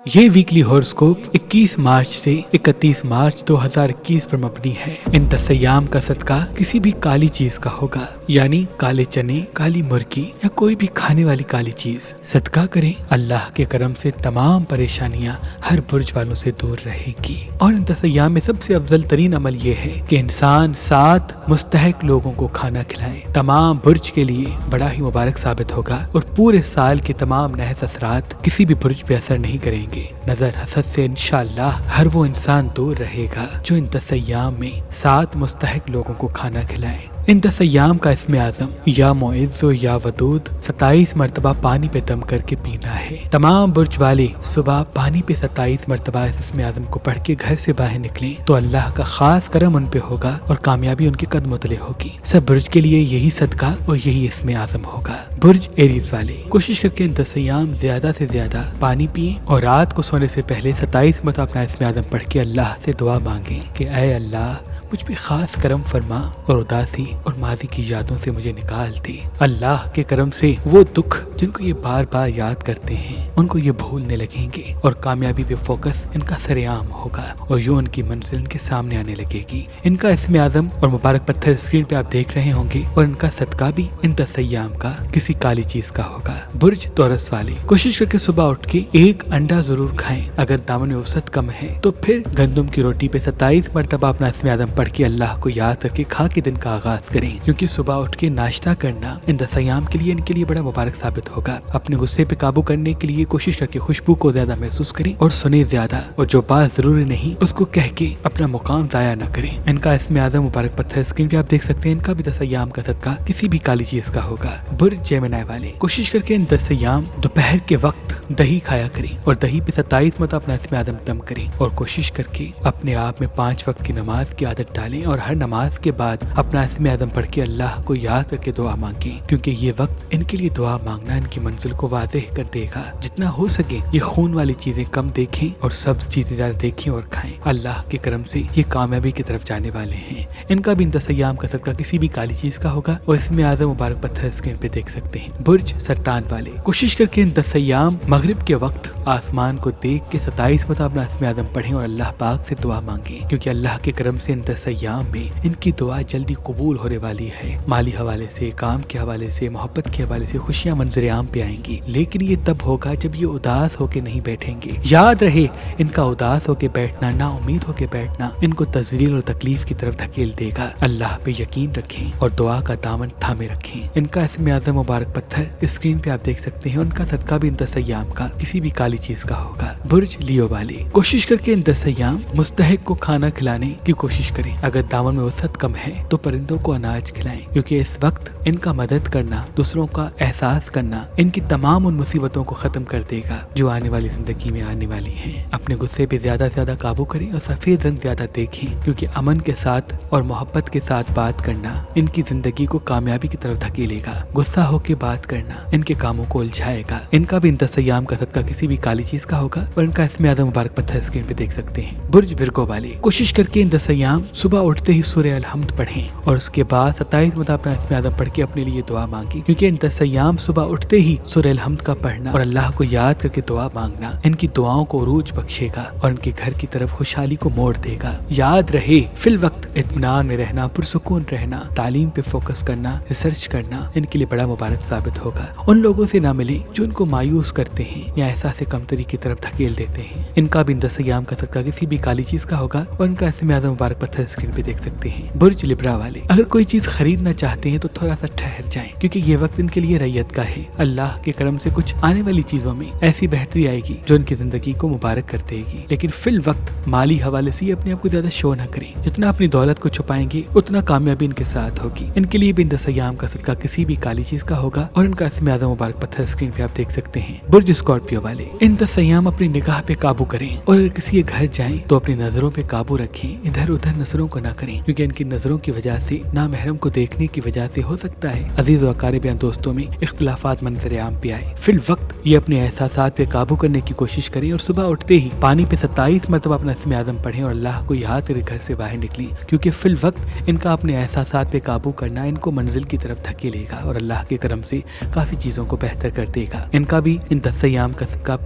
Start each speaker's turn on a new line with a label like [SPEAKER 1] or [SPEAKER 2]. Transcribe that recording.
[SPEAKER 1] یہ ویکلی ہورسکوپ 21 مارچ سے 31 مارچ 2021 پر مبنی ہے۔ ان 10 ایام کا صدقہ کسی بھی کالی چیز کا ہوگا، یعنی کالے چنے، کالی مرغی یا کوئی بھی کھانے والی کالی چیز صدقہ کریں۔ اللہ کے کرم سے تمام پریشانیاں ہر برج والوں سے دور رہیں گی۔ اور ان 10 ایام میں سب سے افضل ترین عمل یہ ہے کہ انسان 7 مستحق لوگوں کو کھانا کھلائے۔ تمام برج کے لیے بڑا ہی مبارک ثابت ہوگا اور پورے سال کے تمام نحس اثرات کسی بھی برج پہ اثر نہیں کریں گے۔ نظر حسد سے انشاءاللہ ہر وہ انسان دور رہے گا جو ان 10 ایام میں 7 مستحق لوگوں کو کھانا کھلائے۔ ان 10 ایام کا اسم اعظم یا معز و یا ودود 27 مرتبہ پانی پہ دم کر کے پینا ہے۔ تمام برج والے صبح پانی پہ 27 مرتبہ اس اسم اعظم کو پڑھ کے گھر سے باہر نکلیں تو اللہ کا خاص کرم ان پہ ہوگا اور کامیابی ان کے قدموں تلے ہوگی۔ سب برج کے لیے یہی صدقہ اور یہی اسم اعظم ہوگا۔ برج ایریز والے کوشش کر کے ان 10 ایام زیادہ سے زیادہ پانی پئیں اور رات کو سونے سے پہلے 27 مرتبہ اپنا اسم اعظم پڑھ کے اللہ سے دعا مانگیں کہ اے اللہ مجھ پہ خاص کرم فرما اور اداسی اور ماضی کی یادوں سے مجھے نکال دے۔ اللہ کے کرم سے وہ دکھ جن کو یہ بار بار یاد کرتے ہیں ان کو یہ بھولنے لگیں گے اور کامیابی پہ فوکس ان کا سرعام ہوگا اور یوں ان کی منزل ان کے سامنے آنے لگے گی۔ ان کا اسم اعظم اور مبارک پتھر اسکرین پہ آپ دیکھ رہے ہوں گے اور ان کا صدقہ بھی ان 10 ایام کا کسی کالی چیز کا ہوگا۔ برج تورس والے کوشش کر کے صبح اٹھ کے ایک انڈا ضرور کھائیں۔ اگر دامن میں وسعت کم ہے تو پھر گندم کی روٹی پہ 27 مرتبہ اپنا اسم اعظم پڑھ کے اللہ کو یاد کر کے کھا کے دن کا آغاز کریں، کیونکہ صبح اٹھ کے ناشتہ کرنا ان 10 ایام کے لیے ان کے لیے بڑا مبارک ثابت ہوگا۔ اپنے غصے پہ قابو کرنے کے لیے کوشش کر کے خوشبو کو زیادہ محسوس کریں اور سنیں زیادہ، اور جو بات ضروری نہیں اس کو کہہ کے اپنا مقام ضائع نہ کریں۔ ان کا اسم اعظم مبارک پتھر اسکرین پہ آپ دیکھ سکتے ہیں۔ ان کا بھی 10 ایام کا صدقہ کسی بھی کالی چیز کا ہوگا۔ برج جیمنائی والے کوشش کر کے ان 10 ایام دوپہر کے وقت دہی کھایا کریں اور دہی پہ 27 مرتبہ اپنا اسم اعظم دم کریں اور کوشش کر کے اپنے آپ میں 5 وقت کی نماز کی عادت ڈالیں اور ہر نماز کے بعد اپنا اسم اعظم پڑھ کے اللہ کو یاد کر کے دعا مانگیں، کیونکہ یہ وقت ان کے لیے دعا مانگنا ان کی منزل کو واضح کر دے گا۔ جتنا ہو سکے یہ خون والی چیزیں کم دیکھیں اور سبز چیزیں زیادہ دیکھیں اور کھائیں۔ اللہ کے کرم سے یہ کامیابی کی طرف جانے والے ہیں۔ ان کا بھی ان 10 ایام کا صدقہ کسی بھی کالی چیز کا ہوگا اور اسم اعظم مبارک پتھر اسکرین پہ دیکھ سکتے ہیں۔ برج سرطان والے کوشش کر کے ان 10 ایام مغرب کے وقت آسمان کو دیکھ کے 27 مرتبہ اپنا اسم اعظم پڑھیں اور اللہ پاک سے دعا مانگیں، کیونکہ اللہ کے کرم سے ان 10 ایام میں ان کی دعا جلدی قبول ہونے والی ہے۔ مالی حوالے سے، کام کے حوالے سے، محبت کے حوالے سے خوشیاں منظر عام پہ آئیں گی، لیکن یہ تب ہوگا جب یہ اداس ہو کے نہیں بیٹھیں گے۔ یاد رہے ان کا اداس ہو کے بیٹھنا، نا امید ہو کے بیٹھنا ان کو تذلیل اور تکلیف کی طرف دھکیل دے گا۔ اللہ پہ یقین رکھیں اور دعا کا دامن تھامے رکھیں۔ ان کا اسم اعظم مبارک پتھر اسکرین پہ آپ دیکھ سکتے ہیں۔ ان کا صدقہ بھی ان 10 ایام کا کسی بھی کالی چیز کا ہوگا۔ برج لیو والے کوشش کر کے ان 10 ایام مستحق کو کھانا کھلانے کی کوشش کریں۔ اگر دامن میں وسعت کم ہے تو پرندوں کو اناج کھلائیں، کیونکہ اس وقت ان کا مدد کرنا، دوسروں کا احساس کرنا ان کی تمام ان مصیبتوں کو ختم کر دے گا جو آنے والی زندگی میں آنے والی ہیں۔ اپنے غصے پہ زیادہ سے زیادہ قابو کریں اور سفید رنگ زیادہ دیکھیں، کیونکہ امن کے ساتھ اور محبت کے ساتھ بات کرنا ان کی زندگی کو کامیابی کی طرف دھکیلے گا۔ غصہ ہو کے بات کرنا ان کے کاموں کو الجھائے گا۔ ان کا بھی ان 10 ایام کا صدقہ کسی بھی کالی چیز کا ہوگا اور ان کا اسم اعظم مبارک پتھر اسکرین پہ دیکھ سکتے ہیں۔ برج ورگو والے کوشش کر کے ان 10 ایام صبح اٹھتے ہی سورہ الحمد پڑھیں اور اس کے بعد 27 مرتبہ اپنا اسم اعظم پڑھ کے اپنے لیے دعا مانگیں، کیونکہ ان 10 ایام صبح اٹھتے ہی سورہ الحمد کا پڑھنا اور اللہ کو یاد کر کے دعا مانگنا ان کی دعاؤں کو عروج بخشے گا اور ان کے گھر کی طرف خوشحالی کو موڑ دے گا۔ یاد رہے فی الوقت اطمینان میں رہنا، پرسکون رہنا، تعلیم پہ فوکس کرنا، ریسرچ کرنا ان کے لیے بڑا مبارک ثابت ہوگا۔ ان لوگوں سے نہ ملیں جو ان کو مایوس کرتے ہیں یا احساس کمتری کی طرف دھکیل دیتے ہیں۔ ان کا بھی ان 10 ایام کا صدقہ کسی بھی کالی چیز کا ہوگا اور ان کا اسم اعظم مبارک پتھر اسکرین پہ دیکھ سکتے ہیں۔ برج لبرا والے اگر کوئی چیز خریدنا چاہتے ہیں تو تھوڑا سا ٹھہر جائیں، کیونکہ یہ وقت ان کے لیے ریت کا ہے۔ اللہ کے کرم سے کچھ آنے والی چیزوں میں ایسی بہتری آئے گی جو ان کی زندگی کو مبارک کر دے گی، لیکن فی الوقت مالی حوالے سے یہ اپنے آپ کو زیادہ شو نہ کریں۔ جتنا اپنی دولت کو چھپائیں گے اتنا کامیابی ان کے ساتھ ہوگی۔ ان کے لیے بھی ان 10 ایام کا صدقہ کسی بھی کالی چیز کا ہوگا اور ان کا اسم اعظم مبارک پتھر اسکرین پہ آپ دیکھ سکتے ہیں۔ برج اسکارپیو والے ان 10 ایام اپنی نگاہ پہ قابو کریں اور اگر کسی کے گھر جائیں تو اپنی نظروں پہ قابو رکھیں، ادھر ادھر نظروں کو نہ کریں، کیونکہ ان کی نظروں کی وجہ سے نامحرم کو دیکھنے کی وجہ سے ہو سکتا ہے عزیز و اقارب یا دوستوں میں اختلافات منظر عام پہ آئے۔ فی الوقت یہ اپنے احساسات پہ قابو کرنے کی کوشش کریں اور صبح اٹھتے ہی پانی پہ 27 مرتبہ اپنا اسم اعظم پڑھیں اور اللہ کو یاد کر گھر سے باہر نکلیں، کیونکہ فی الوقت ان کا اپنے احساسات پہ قابو کرنا ان کو منزل کی طرف دھکیلے گا اور اللہ کے کرم سے کافی چیزوں کو بہتر کر دے گا۔ ان کا بھی ان 10 ایام کا صدقہ